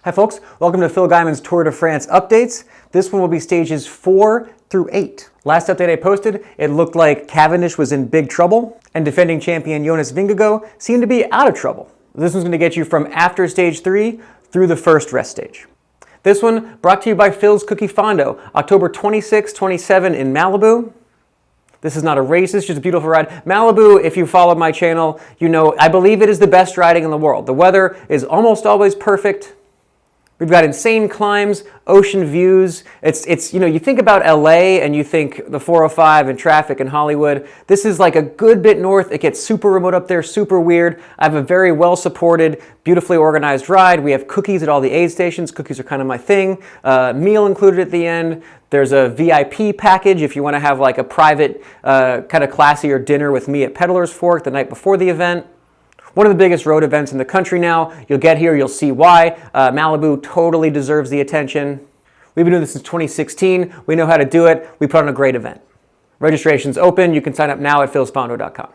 Hi folks, welcome to Phil Gaimon's Tour de France updates. This one will be stages 4 through 8. Last update I posted, it looked like Cavendish was in big trouble, and defending champion Jonas Vingegaard seemed to be out of trouble. This one's going to get you from after stage 3 through the first rest stage. This one brought to you by Phil's Cookie Fondo, October 26-27 in Malibu. This is not a race, it's just a beautiful ride. Malibu, if you follow my channel, you know I believe it is the best riding in the world. The weather is almost always perfect. We've got insane climbs, ocean views. It's you think about LA and you think the 405 and traffic in Hollywood. This is like a good bit north. It gets super remote up there, super weird. I have a very well-supported, beautifully organized ride. We have cookies at all the aid stations. Cookies are kind of my thing. Meal included at the end. There's a VIP package if you want to have like a private, kind of classier dinner with me at Peddler's Fork the night before the event. One of the biggest road events in the country now. You'll get here, you'll see why. Malibu totally deserves the attention. We've been doing this since 2016. We know how to do it. We put on a great event. Registration's open. You can sign up now at philsfondo.com.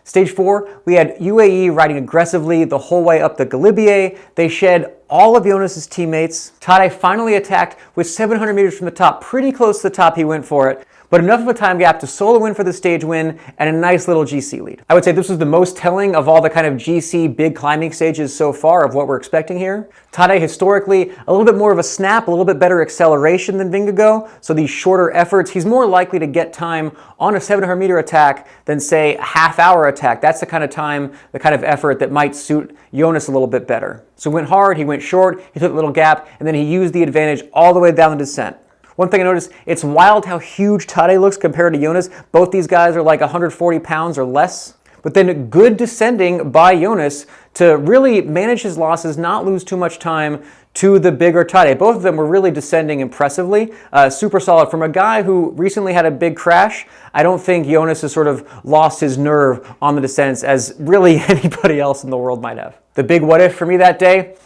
Stage 4, we had UAE riding aggressively the whole way up the Galibier. They shed all of Jonas's teammates. Tadej finally attacked with 700 meters from the top. Pretty close to the top, he went for it. But enough of a time gap to solo win for the stage win and a nice little GC lead. I would say this was the most telling of all the kind of GC big climbing stages so far of what we're expecting here. Tadej historically a little bit more of a snap, a little bit better acceleration than Vingegaard. So these shorter efforts, he's more likely to get time on a 700 meter attack than say a half-hour attack. That's the kind of time, the kind of effort that might suit Jonas a little bit better. So he went hard, he went short, he took a little gap, and then he used the advantage all the way down the descent. One thing I noticed, it's wild how huge Tadej looks compared to Jonas. Both these guys are like 140 pounds or less. But then good descending by Jonas to really manage his losses, not lose too much time to the bigger Tadej. Both of them were really descending impressively. Super solid. From a guy who recently had a big crash, I don't think Jonas has sort of lost his nerve on the descents as really anybody else in the world might have. The big what if for me that day,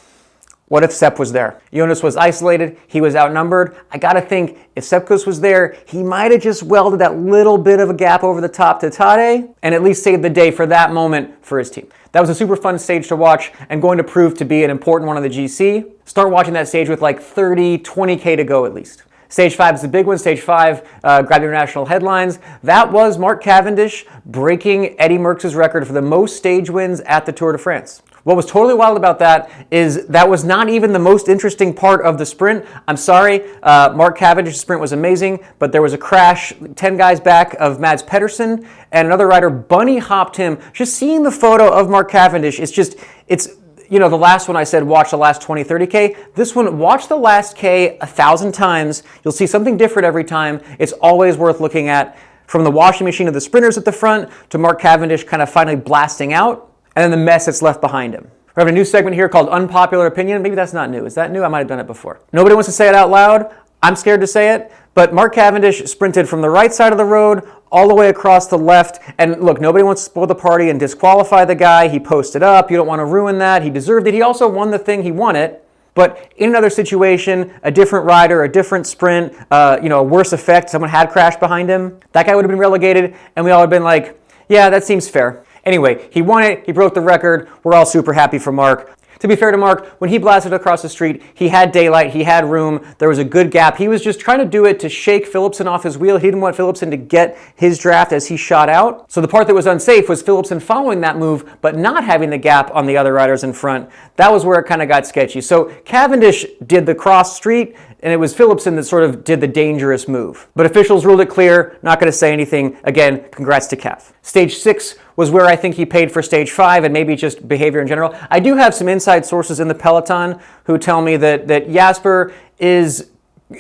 what if Sepp was there? Jonas was isolated, he was outnumbered. I gotta think, if Seppkus was there, he might have just welded that little bit of a gap over the top to Tadej and at least saved the day for that moment for his team. That was a super fun stage to watch and going to prove to be an important one of the GC. Start watching that stage with like 30, 20K to go at least. Stage 5 is the big one. Stage 5, grab the international headlines. That was Mark Cavendish breaking Eddie Merckx's record for the most stage wins at the Tour de France. What was totally wild about that is that was not even the most interesting part of the sprint. I'm sorry, Mark Cavendish's sprint was amazing, but there was a crash 10 guys back of Mads Pedersen, and another rider bunny hopped him. Just seeing the photo of Mark Cavendish, it's the last one I said, watch the last 20, 30K. This one, watch the last K 1,000 times. You'll see something different every time. It's always worth looking at. From the washing machine of the sprinters at the front to Mark Cavendish kind of finally blasting out, and then the mess that's left behind him. We have a new segment here called Unpopular Opinion. Maybe that's not new. Is that new? I might have done it before. Nobody wants to say it out loud. I'm scared to say it. But Mark Cavendish sprinted from the right side of the road all the way across the left. And look, nobody wants to spoil the party and disqualify the guy. He posted up. You don't want to ruin that. He deserved it. He also won the thing. He won it. But in another situation, a different rider, a different sprint, a worse effect, someone had crashed behind him, that guy would have been relegated, and we all would have been like, yeah, that seems fair. Anyway, he won it, he broke the record, we're all super happy for Mark. To be fair to Mark, when he blasted across the street, he had daylight, he had room, there was a good gap. He was just trying to do it to shake Philipsen off his wheel. He didn't want Philipsen to get his draft as he shot out. So the part that was unsafe was Philipsen following that move, but not having the gap on the other riders in front. That was where it kind of got sketchy. So Cavendish did the cross street, and it was Philipsen that sort of did the dangerous move. But officials ruled it clear, not going to say anything. Again, congrats to Cav. Stage 6 was where I think he paid for stage 5 and maybe just behavior in general. I do have some inside sources in the peloton who tell me that Jasper is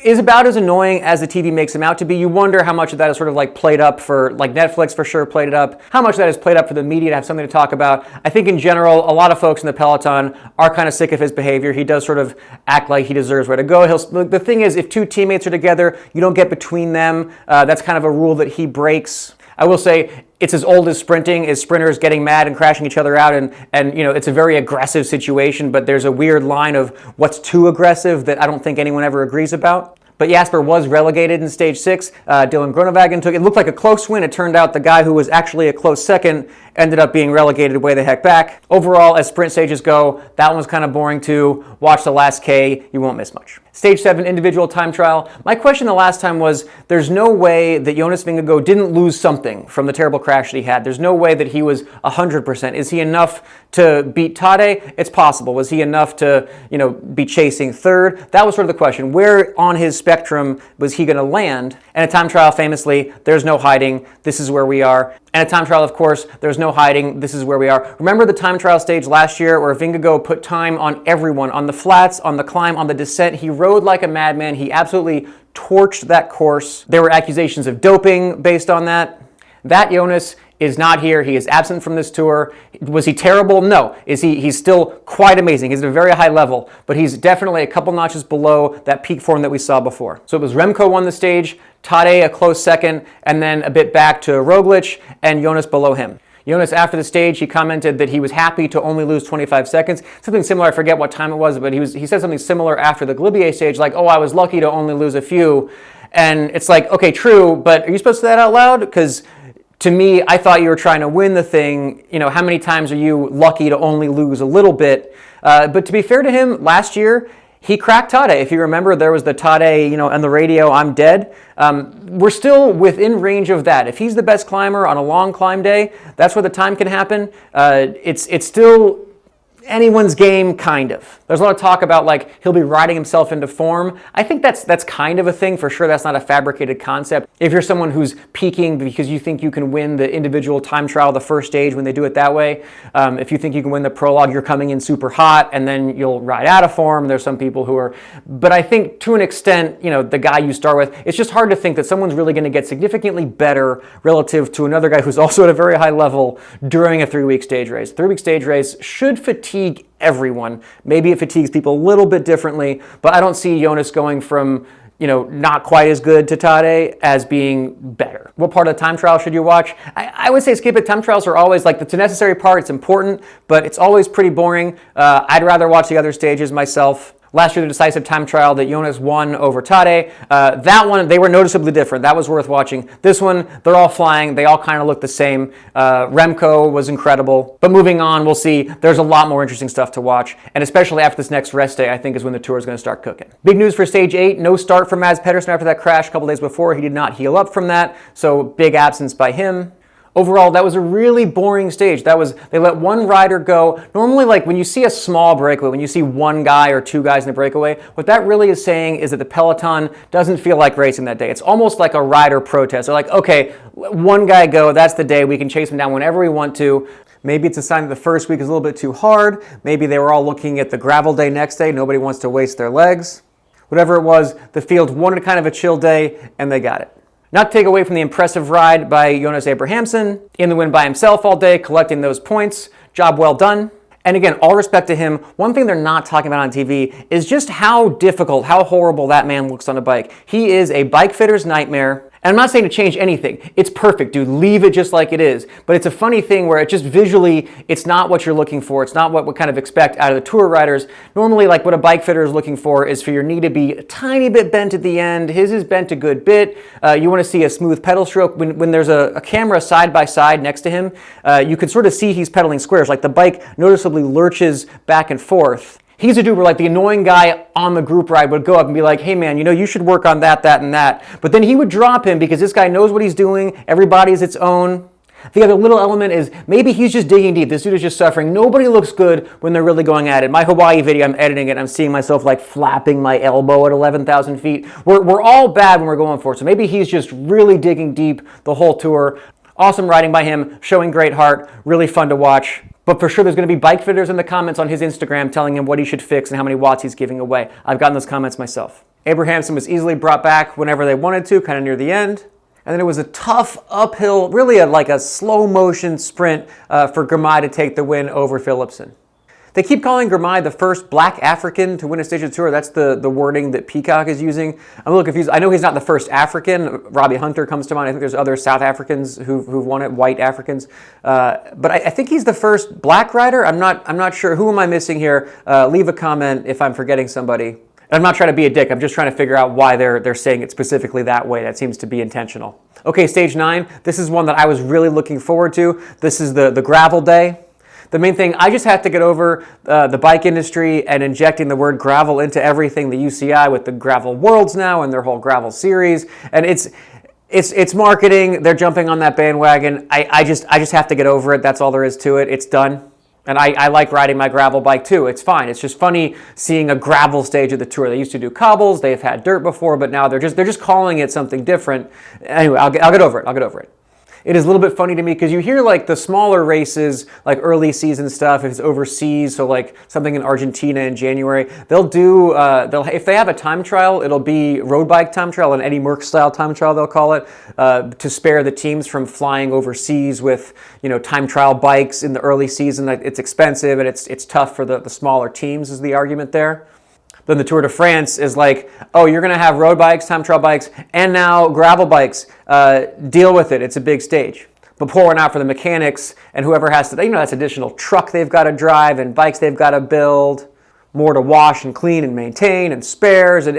about as annoying as the TV makes him out to be. You wonder how much of that is sort of like played up for, like Netflix for sure played it up, how much of that is played up for the media to have something to talk about. I think in general, a lot of folks in the peloton are kind of sick of his behavior. He does sort of act like he deserves where to go. The thing is, if two teammates are together, you don't get between them. That's kind of a rule that he breaks. I will say it's as old as sprinting, is sprinters getting mad and crashing each other out, and it's a very aggressive situation, but there's a weird line of what's too aggressive that I don't think anyone ever agrees about. But Jasper was relegated in stage 6. Dylan Groenewegen took it. Looked like a close win. It turned out the guy who was actually a close second ended up being relegated way the heck back. Overall, as sprint stages go, that one was kind of boring too. Watch the last K, you won't miss much. Stage 7 individual time trial. My question the last time was, there's no way that Jonas Vingegaard didn't lose something from the terrible crash that he had. There's no way that he was 100%. Is he enough to beat Tadej? It's possible. Was he enough to, be chasing third? That was sort of the question. Where on his spectrum was he going to land? And a time trial, famously, there's no hiding. This is where we are. And a time trial, of course, there's no hiding. This is where we are. Remember the time trial stage last year where Vingegaard put time on everyone, on the flats, on the climb, on the descent. He rode like a madman. He absolutely torched that course. There were accusations of doping based on that. That Jonas is not here. He is absent from this tour. Was he terrible? No. He's still quite amazing. He's at a very high level, but he's definitely a couple notches below that peak form that we saw before. So it was Remco won the stage, Tadej a close second, and then a bit back to Roglic and Jonas below him. Jonas, after the stage, he commented that he was happy to only lose 25 seconds. Something similar, I forget what time it was, but he said something similar after the Galibier stage, like, oh, I was lucky to only lose a few. And it's like, okay, true, but are you supposed to say that out loud? Because to me, I thought you were trying to win the thing. How many times are you lucky to only lose a little bit? But to be fair to him, last year, he cracked Tadej. If you remember, there was the Tadej, on the radio, I'm dead. We're still within range of that. If he's the best climber on a long climb day, that's where the time can happen. It's still anyone's game, kind of. There's a lot of talk about like he'll be riding himself into form. I think that's kind of a thing for sure. That's not a fabricated concept. If you're someone who's peaking because you think you can win the individual time trial, the first stage when they do it that way, if you think you can win the prologue, you're coming in super hot and then you'll ride out of form. There's some people who are, but I think to an extent, the guy you start with, it's just hard to think that someone's really going to get significantly better relative to another guy who's also at a very high level during a 3-week stage race. 3-week stage race should fatigue everyone. Maybe it fatigues people a little bit differently, but I don't see Jonas going from, not quite as good to Tadej as being better. What part of the time trial should you watch? I would say skip it. Time trials are always like, it's a necessary part, it's important, but it's always pretty boring. I'd rather watch the other stages myself. Last year, the decisive time trial that Jonas won over Tadej, that one, they were noticeably different. That was worth watching. This one, they're all flying. They all kind of look the same. Remco was incredible. But moving on, we'll see. There's a lot more interesting stuff to watch. And especially after this next rest day, I think is when the tour is going to start cooking. Big news for Stage 8. No start for Mads Pedersen after that crash a couple days before. He did not heal up from that. So big absence by him. Overall, that was a really boring stage. They let one rider go. Normally, like when you see a small breakaway, when you see one guy or two guys in a breakaway, what that really is saying is that the peloton doesn't feel like racing that day. It's almost like a rider protest. They're like, okay, one guy go, that's the day. We can chase him down whenever we want to. Maybe it's a sign that the first week is a little bit too hard. Maybe they were all looking at the gravel day next day. Nobody wants to waste their legs. Whatever it was, the field wanted kind of a chill day, and they got it. Not to take away from the impressive ride by Jonas Abrahamsen, in the win by himself all day, collecting those points. Job well done. And again, all respect to him, one thing they're not talking about on TV is just how difficult, how horrible that man looks on a bike. He is a bike fitter's nightmare. And I'm not saying to change anything. It's perfect, dude. Leave it just like it is. But it's a funny thing where it just visually, it's not what you're looking for. It's not what we kind of expect out of the tour riders. Normally, like what a bike fitter is looking for is for your knee to be a tiny bit bent at the end. His is bent a good bit. You want to see a smooth pedal stroke. When there's a camera side by side next to him, you can sort of see he's pedaling squares. Like the bike noticeably lurches back and forth. He's a dude where like the annoying guy on the group ride would go up and be like, hey man, you should work on that, and that. But then he would drop him because this guy knows what he's doing. Everybody's its own. The other little element is maybe he's just digging deep. This dude is just suffering. Nobody looks good when they're really going at it. My Hawaii video, I'm editing it. I'm seeing myself like flapping my elbow at 11,000 feet. We're all bad when we're going for it. So maybe he's just really digging deep the whole tour. Awesome riding by him, showing great heart, really fun to watch. But for sure, there's going to be bike fitters in the comments on his Instagram telling him what he should fix and how many watts he's giving away. I've gotten those comments myself. Abrahamsen was easily brought back whenever they wanted to, kind of near the end. And then it was a tough uphill, really like a slow motion sprint for Gaimon to take the win over Philipsen. They keep calling Gaimon the first black African to win a stage of the tour. That's the wording that Peacock is using. I'm a little confused. I know he's not the first African. Robbie Hunter comes to mind. I think there's other South Africans who've won it, white Africans. But I think he's the first black rider. I'm not sure. Who am I missing here? Leave a comment if I'm forgetting somebody. I'm not trying to be a dick. I'm just trying to figure out why they're saying it specifically that way. That seems to be intentional. Okay, stage 9. This is one that I was really looking forward to. This is the gravel day. The main thing, I just have to get over the bike industry and injecting the word gravel into everything. The UCI with the Gravel Worlds now and their whole gravel series. And it's marketing. They're jumping on that bandwagon. I just have to get over it. That's all there is to it. It's done. And I like riding my gravel bike too. It's fine. It's just funny seeing a gravel stage of the tour. They used to do cobbles. They've had dirt before, but now they're just calling it something different. Anyway, I'll get over it. I'll get over it. It is a little bit funny to me because you hear like the smaller races, like early season stuff, if it's overseas, so like something in Argentina in January, if they have a time trial, it'll be road bike time trial, an Eddie Merckx style time trial, they'll call it, to spare the teams from flying overseas with, time trial bikes in the early season. It's expensive and it's tough for the smaller teams is the argument there. Then the Tour de France is like, oh, you're going to have road bikes, time trial bikes, and now gravel bikes. Deal with it. It's a big stage. But pouring out for the mechanics and whoever has to, that's additional truck they've got to drive and bikes they've got to build, more to wash and clean and maintain and spares. And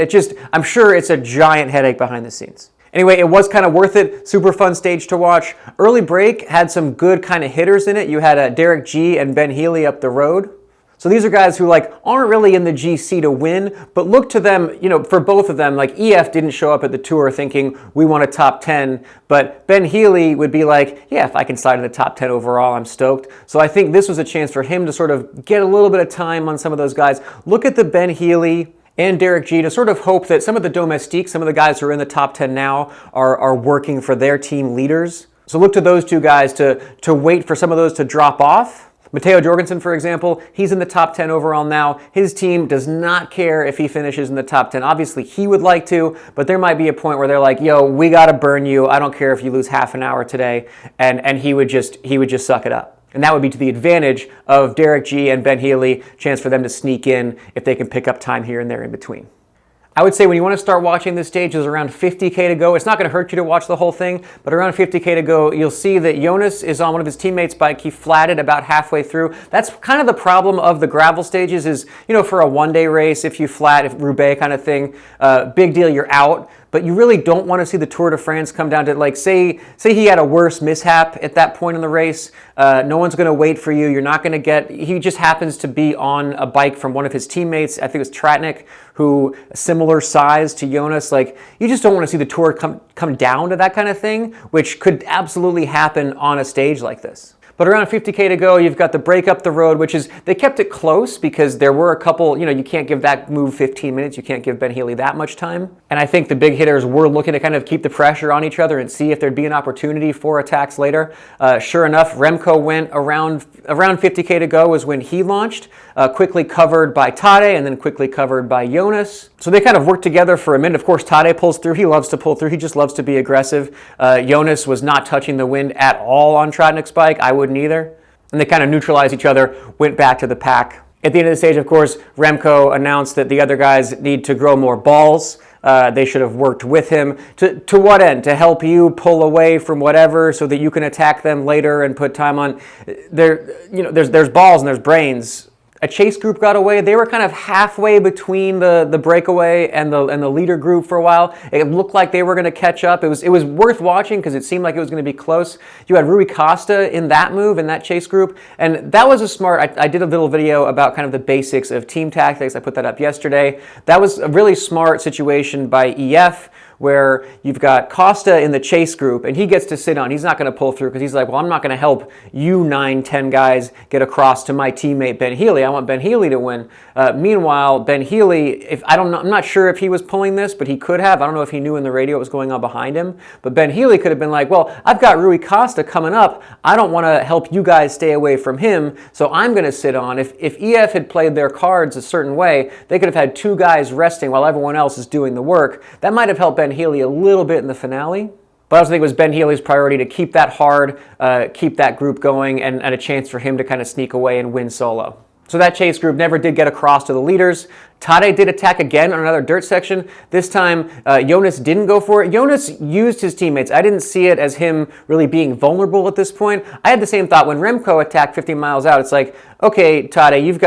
I'm sure it's a giant headache behind the scenes. Anyway, it was kind of worth it. Super fun stage to watch. Early break had some good kind of hitters in it. You had Derek G and Ben Healy up the road. So these are guys who aren't really in the GC to win, but look to them, for both of them, EF didn't show up at the tour thinking we want a top 10, but Ben Healy would be like, yeah, if I can slide in the top 10 overall, I'm stoked. So I think this was a chance for him to sort of get a little bit of time on some of those guys. Look at the Ben Healy and Derek G to sort of hope that some of the domestiques, some of the guys who are in the top 10 now are working for their team leaders. So look to those two guys to wait for some of those to drop off. Matteo Jorgensen, for example, he's in the top 10 overall now. His team does not care if he finishes in the top 10. Obviously, he would like to, but there might be a point where they're like, yo, we got to burn you. I don't care if you lose half an hour today. And he would just suck it up. And that would be to the advantage of Derek G and Ben Healy, chance for them to sneak in if they can pick up time here and there in between. I would say when you want to start watching this stage, there's around 50K to go. It's not going to hurt you to watch the whole thing, but around 50K to go, you'll see that Jonas is on one of his teammates' bike. He flatted about halfway through. That's kind of the problem of the gravel stages is, for a one-day race, if you flat, if Roubaix kind of thing, big deal, you're out. But you really don't want to see the Tour de France come down to, say he had a worse mishap at that point in the race. No one's going to wait for you. You're not going to he just happens to be on a bike from one of his teammates. I think it was Tratnik, who similar size to Jonas. You just don't want to see the Tour come down to that kind of thing, which could absolutely happen on a stage like this. But around 50K to go, you've got the break up the road, which is, they kept it close because there were a couple, you can't give that move 15 minutes. You can't give Ben Healy that much time. And I think the big hitters were looking to kind of keep the pressure on each other and see if there'd be an opportunity for attacks later. Sure enough, Remco went around 50K to go was when he launched, quickly covered by Tade and then quickly covered by Jonas. So they kind of worked together for a minute. Of course, Tade pulls through. He loves to pull through. He just loves to be aggressive. Jonas was not touching the wind at all on Tratnik's bike. I wouldn't either. And they kind of neutralized each other, went back to the pack. At the end of the stage, of course, Remco announced that the other guys need to grow more balls. They should have worked with him. To what end? To help you pull away from whatever so that you can attack them later and put time on. There's balls and there's brains. A chase group got away. They were kind of halfway between the breakaway and the leader group for a while. It looked like they were going to catch up. It was worth watching because it seemed like it was going to be close. You had Rui Costa in that move, in that chase group. And that was a smart, I did a little video about kind of the basics of team tactics. I put that up yesterday. That was a really smart situation by EF, where you've got Costa in the chase group, and he gets to sit on. He's not going to pull through because he's like, well, I'm not going to help you 9-10 guys get across to my teammate Ben Healy. I want Ben Healy to win. Meanwhile, Ben Healy, I'm not sure if he was pulling this, but he could have. I don't know if he knew in the radio what was going on behind him. But Ben Healy could have been like, well, I've got Rui Costa coming up. I don't want to help you guys stay away from him, so I'm going to sit on. If EF had played their cards a certain way, they could have had two guys resting while everyone else is doing the work. That might have helped Ben Healy a little bit in the finale. But I also think it was Ben Healy's priority to keep that hard, keep that group going, and a chance for him to kind of sneak away and win solo. So that chase group never did get across to the leaders. Tadej did attack again on another dirt section. This time, Jonas didn't go for it. Jonas used his teammates. I didn't see it as him really being vulnerable at this point. I had the same thought when Remco attacked 50 miles out. It's like, okay, Tadej, you've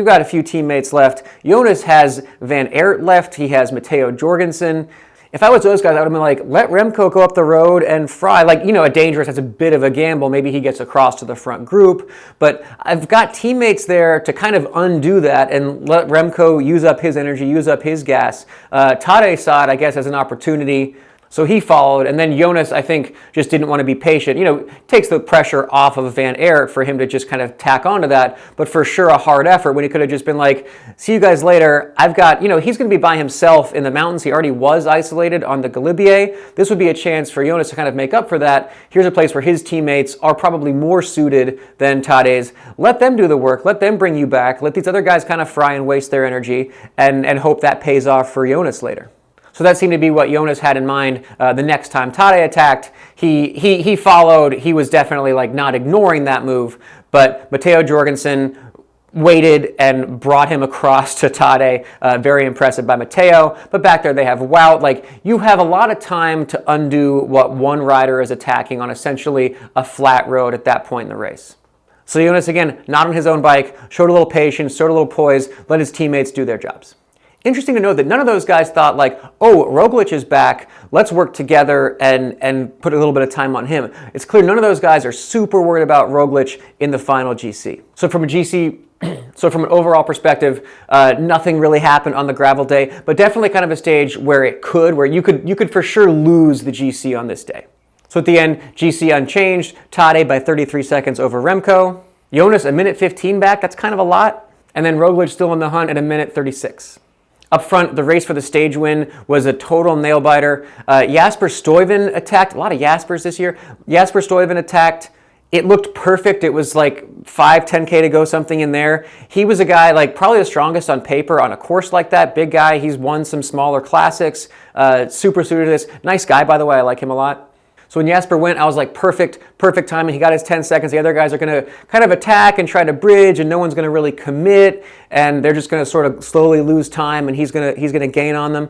got a few teammates left. Jonas has Van Aert left. He has Matteo Jorgensen. If I was those guys, I would have been like, let Remco go up the road and fry. Like, a dangerous, that's a bit of a gamble. Maybe he gets across to the front group. But I've got teammates there to kind of undo that and let Remco use up his energy, use up his gas. Tadej saw it, I guess, as an opportunity. So he followed, and then Jonas, I think, just didn't want to be patient. Takes the pressure off of Van Aert for him to just kind of tack onto that, but for sure a hard effort when he could have just been like, see you guys later. I've got, he's going to be by himself in the mountains. He already was isolated on the Galibier. This would be a chance for Jonas to kind of make up for that. Here's a place where his teammates are probably more suited than Tadej's. Let them do the work. Let them bring you back. Let these other guys kind of fry and waste their energy and hope that pays off for Jonas later. So that seemed to be what Jonas had in mind the next time Tadej attacked. He followed. He was definitely like not ignoring that move, but Matteo Jorgensen waited and brought him across to Tadej. Very impressive by Matteo. But back there they have Wout. Like, you have a lot of time to undo what one rider is attacking on essentially a flat road at that point in the race. So Jonas, again, not on his own bike, showed a little patience, showed a little poise, let his teammates do their jobs. Interesting to note that none of those guys thought like, oh, Roglic is back, let's work together and put a little bit of time on him. It's clear none of those guys are super worried about Roglic in the final GC. So from an overall perspective, nothing really happened on the gravel day, but definitely kind of a stage where you could for sure lose the GC on this day. So at the end, GC unchanged, Tadej by 33 seconds over Remco. Jonas a minute 15 back, that's kind of a lot. And then Roglic still in the hunt at a minute 36. Up front, the race for the stage win was a total nail-biter. Jasper Stuyven attacked. A lot of Jaspers this year. Jasper Stuyven attacked. It looked perfect. It was like 10K to go, something in there. He was a guy, like probably the strongest on paper on a course like that. Big guy. He's won some smaller classics. Super suited to this. Nice guy, by the way. I like him a lot. So when Jasper went, I was like, perfect timing. He got his 10 seconds. The other guys are going to kind of attack and try to bridge, and no one's going to really commit, and they're just going to sort of slowly lose time, and he's going to gain on them.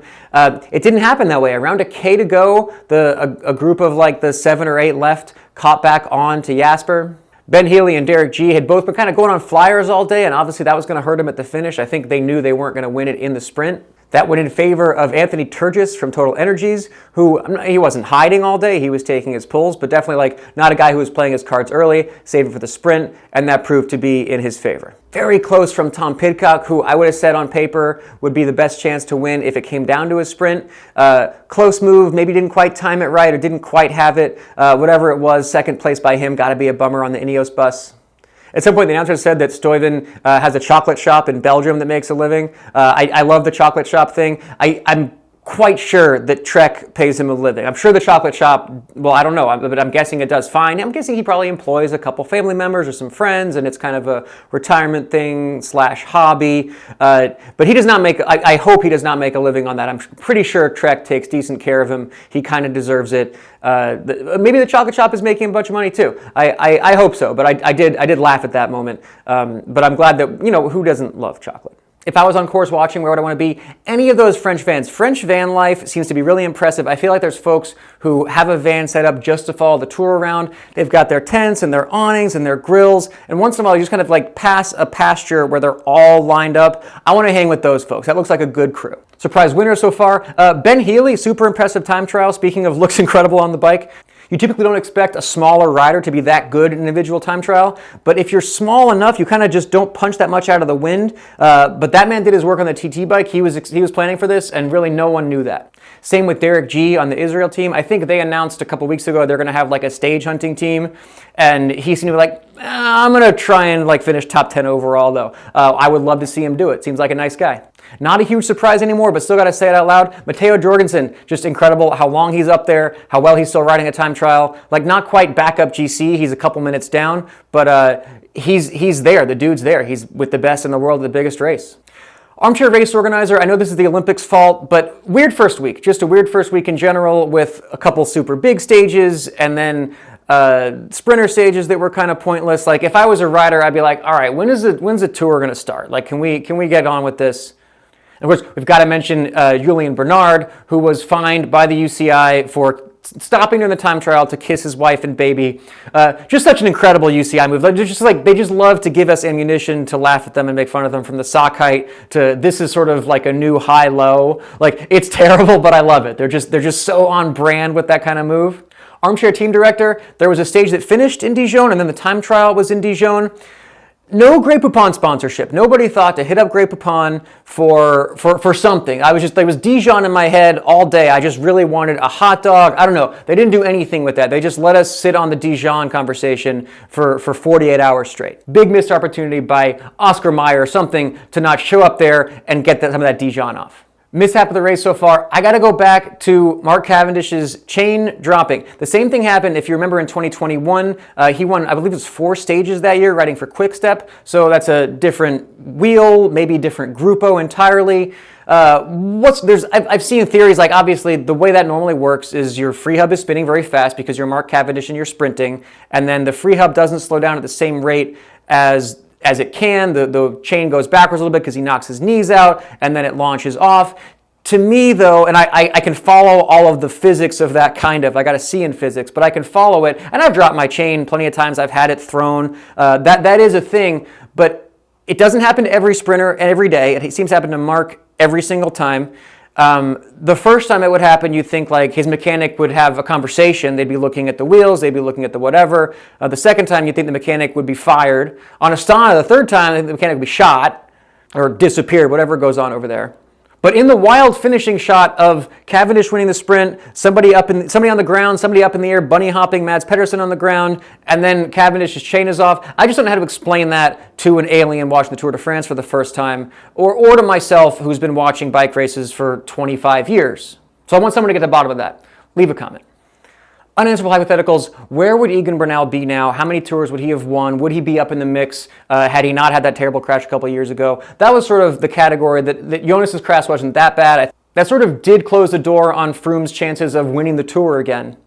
It didn't happen that way. Around a K to go, a group of like the 7 or 8 left caught back on to Jasper. Ben Healy and Derek G had both been kind of going on flyers all day, and obviously that was going to hurt them at the finish. I think they knew they weren't going to win it in the sprint. That went in favor of Anthony Turgis from Total Energies, he wasn't hiding all day, he was taking his pulls, but definitely like not a guy who was playing his cards early, saved it for the sprint, and that proved to be in his favor. Very close from Tom Pidcock, who I would have said on paper would be the best chance to win if it came down to a sprint. Close move, maybe didn't quite time it right or didn't quite have it. Whatever it was, second place by him, gotta be a bummer on the Ineos bus. At some point, the announcer said that Stuyven has a chocolate shop in Belgium that makes a living. I love the chocolate shop thing. I'm quite sure that Trek pays him a living. I'm sure the chocolate shop, well, I don't know, but I'm guessing it does fine. I'm guessing he probably employs a couple family members or some friends, and it's kind of a retirement thing / hobby. But he does not make, I hope he does not make a living on that. I'm pretty sure Trek takes decent care of him. He kind of deserves it. Maybe the chocolate shop is making a bunch of money too. I hope so, but I did laugh at that moment. But I'm glad that, who doesn't love chocolate? If I was on course watching, where would I want to be? Any of those French vans. French van life seems to be really impressive. I feel like there's folks who have a van set up just to follow the tour around. They've got their tents and their awnings and their grills, and once in a while you just kind of like pass a pasture where they're all lined up. I want to hang with those folks. That looks like a good crew. Surprise winner so far. Ben Healy, super impressive time trial. Speaking of looks incredible on the bike. You typically don't expect a smaller rider to be that good in an individual time trial, but if you're small enough, you kind of just don't punch that much out of the wind. But that man did his work on the TT bike. He was planning for this, and really no one knew that. Same with Derek G on the Israel team. I think they announced a couple weeks ago they're going to have like a stage hunting team, and he seemed to be like, I'm going to try and like finish top 10 overall though. I would love to see him do it. Seems like a nice guy. Not a huge surprise anymore, but still got to say it out loud. Matteo Jorgensen, just incredible how long he's up there, how well he's still riding a time trial. Like not quite backup GC, he's a couple minutes down, but he's there, the dude's there. He's with the best in the world at the biggest race. Armchair race organizer, I know this is the Olympics' fault, but weird first week. Just a weird first week in general with a couple super big stages and then sprinter stages that were kind of pointless. Like if I was a rider, I'd be like, all right, when's the tour going to start? Like, can we get on with this? And of course, we've got to mention Julian Bernard, who was fined by the UCI for stopping during the time trial to kiss his wife and baby. Just such an incredible UCI move. They just love to give us ammunition to laugh at them and make fun of them, from the sock height to this is sort of like a new high-low. Like, it's terrible, but I love it. They're just so on brand with that kind of move. Armchair team director, there was a stage that finished in Dijon and then the time trial was in Dijon. No Grey Poupon sponsorship. Nobody thought to hit up Grey Poupon for something. There was Dijon in my head all day. I just really wanted a hot dog. I don't know. They didn't do anything with that. They just let us sit on the Dijon conversation for 48 hours straight. Big missed opportunity by Oscar Mayer or something to not show up there and get some of that Dijon off. Mishap of the race so far, I got to go back to Mark Cavendish's chain dropping. The same thing happened, if you remember, in 2021. He won, I believe it was 4 stages that year, riding for Quick Step. So that's a different wheel, maybe different grupo entirely. I've seen theories like, obviously the way that normally works is your free hub is spinning very fast because you're Mark Cavendish and you're sprinting, and then the free hub doesn't slow down at the same rate as it can. The chain goes backwards a little bit because he knocks his knees out, and then it launches off. To me, though, and I can follow all of the physics of that kind of, I got a C in physics, but I can follow it, and I've dropped my chain plenty of times. I've had it thrown. That is a thing, but it doesn't happen to every sprinter every day. It seems to happen to Mark every single time. The first time it would happen, you'd think like his mechanic would have a conversation. They'd be looking at the wheels, they'd be looking at the whatever. The second time, you'd think the mechanic would be fired. On Astana, the third time, the mechanic would be shot or disappeared, whatever goes on over there. But in the wild finishing shot of Cavendish winning the sprint, somebody on the ground, somebody up in the air, bunny hopping, Mads Pedersen on the ground, and then Cavendish's chain is off. I just don't know how to explain that to an alien watching the Tour de France for the first time, or to myself who's been watching bike races for 25 years. So I want someone to get to the bottom of that. Leave a comment. Unanswerable hypotheticals. Where would Egan Bernal be now? How many tours would he have won? Would he be up in the mix had he not had that terrible crash a couple of years ago? That was sort of the category that Jonas's crash wasn't that bad. That sort of did close the door on Froome's chances of winning the Tour again.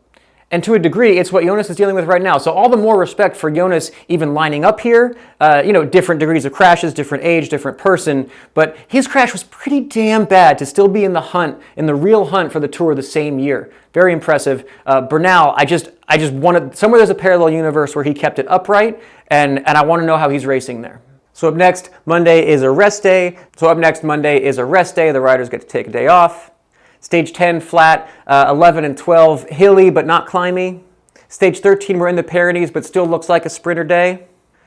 And to a degree, it's what Jonas is dealing with right now. So all the more respect for Jonas even lining up here. Different degrees of crashes, different age, different person. But his crash was pretty damn bad to still be in the hunt, in the real hunt for the Tour the same year. Very impressive. Bernal, I just wanted, somewhere there's a parallel universe where he kept it upright, and I want to know how he's racing there. So up next, Monday is a rest day. The riders get to take a day off. Stage 10, flat, 11 and 12, hilly but not climby. Stage 13, we're in the Pyrenees, but still looks like a sprinter day.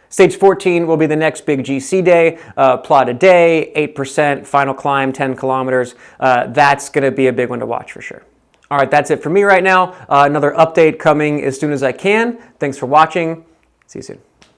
Stage 14 will be the next big GC day, plot a day, 8%, final climb, 10 kilometers. That's going to be a big one to watch for sure. All right, that's it for me right now. Another update coming as soon as I can. Thanks for watching. See you soon.